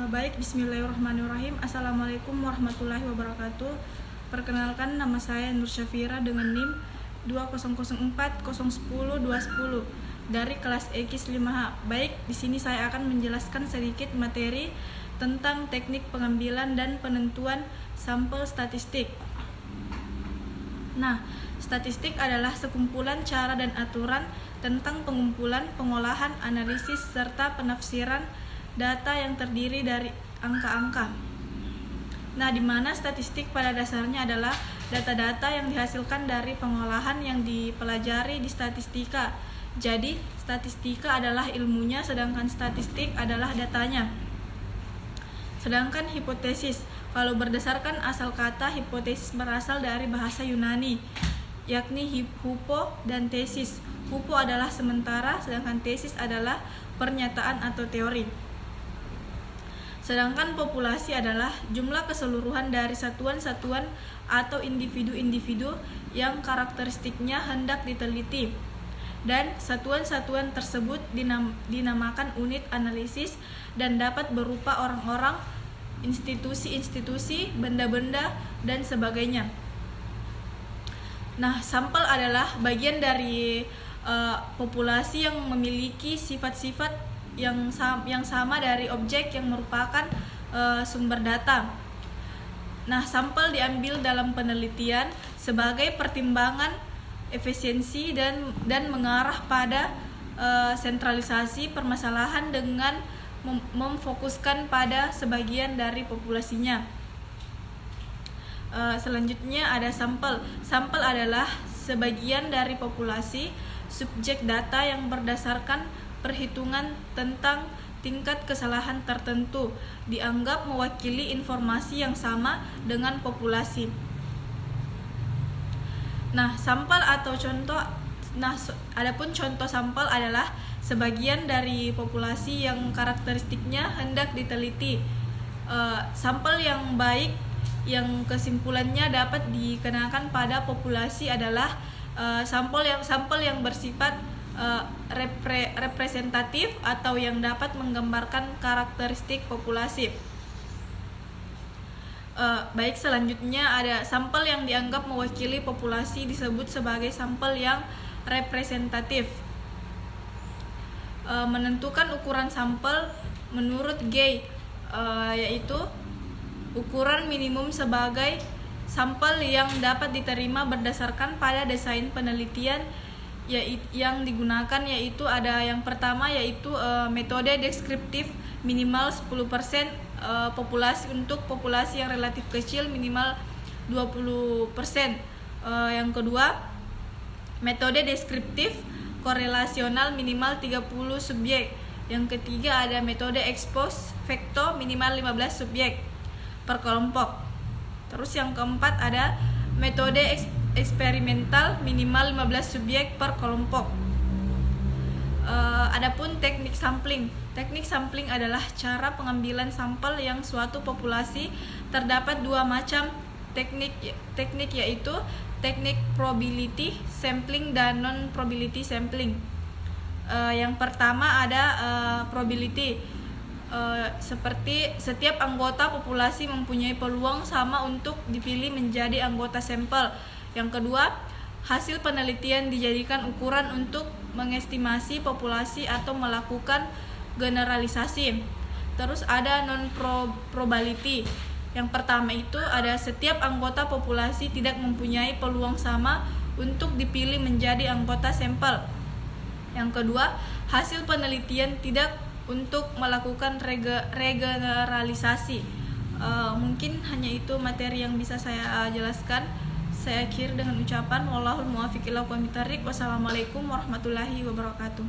Baik, bismillahirrahmanirrahim. Assalamualaikum warahmatullahi wabarakatuh. Perkenalkan, nama saya Nur Syafira dengan NIM 2004010210 dari kelas EKIS 5H. Baik, di sini saya akan menjelaskan sedikit materi tentang teknik pengambilan dan penentuan sampel statistik. Nah, statistik adalah sekumpulan cara dan aturan tentang pengumpulan, pengolahan, analisis, serta penafsiran data yang terdiri dari angka-angka. Nah, di mana statistik pada dasarnya adalah data-data yang dihasilkan dari pengolahan yang dipelajari di statistika. Jadi, statistika adalah ilmunya, sedangkan statistik adalah datanya. Sedangkan hipotesis, kalau berdasarkan asal kata, hipotesis berasal dari bahasa Yunani, yakni hupo dan tesis. Hupo adalah sementara, sedangkan tesis adalah pernyataan atau teori. Sedangkan populasi adalah jumlah keseluruhan dari satuan-satuan atau individu-individu yang karakteristiknya hendak diteliti. Dan satuan-satuan tersebut dinamakan unit analisis dan dapat berupa orang-orang, institusi-institusi, benda-benda, dan sebagainya. Nah, sampel adalah bagian dari populasi yang memiliki sifat-sifat yang sama dari objek yang merupakan sumber data. Nah, sampel diambil dalam penelitian sebagai pertimbangan efisiensi dan mengarah pada sentralisasi permasalahan dengan memfokuskan pada sebagian dari populasinya. Selanjutnya ada sampel. Sampel adalah sebagian dari populasi subjek data yang berdasarkan perhitungan tentang tingkat kesalahan tertentu dianggap mewakili informasi yang sama dengan populasi. Nah, sampel atau contoh, adapun contoh sampel adalah sebagian dari populasi yang karakteristiknya hendak diteliti. Sampel yang baik yang kesimpulannya dapat dikenakan pada populasi adalah sampel yang bersifat representatif atau yang dapat menggambarkan karakteristik populasi. Baik, selanjutnya ada sampel yang dianggap mewakili populasi disebut sebagai sampel yang representatif. Menentukan ukuran sampel menurut Gay, yaitu ukuran minimum sebagai sampel yang dapat diterima berdasarkan pada desain penelitian yang digunakan, yaitu ada yang pertama yaitu metode deskriptif minimal 10% populasi untuk populasi yang relatif kecil minimal 20%. Yang kedua, metode deskriptif korelasional minimal 30 subjek. Yang ketiga ada metode ex post facto minimal 15 subjek per kelompok. Terus yang keempat ada metode eksperimental minimal 15 subjek per kelompok. Adapun teknik sampling. Teknik sampling adalah cara pengambilan sampel yang suatu populasi. Terdapat dua macam teknik yaitu teknik probability sampling dan non probability sampling. Yang pertama ada probability. Seperti setiap anggota populasi mempunyai peluang sama untuk dipilih menjadi anggota sampel. Yang kedua, hasil penelitian dijadikan ukuran untuk mengestimasi populasi atau melakukan generalisasi. Terus ada non-probability. Yang pertama itu ada setiap anggota populasi tidak mempunyai peluang sama untuk dipilih menjadi anggota sampel. Yang kedua, hasil penelitian tidak untuk melakukan regeneralisasi. Mungkin hanya itu materi yang bisa saya jelaskan. Saya akhiri dengan ucapan wallahul muwaffiq ila aqwamit thoriq. Wassalamualaikum warahmatullahi wabarakatuh.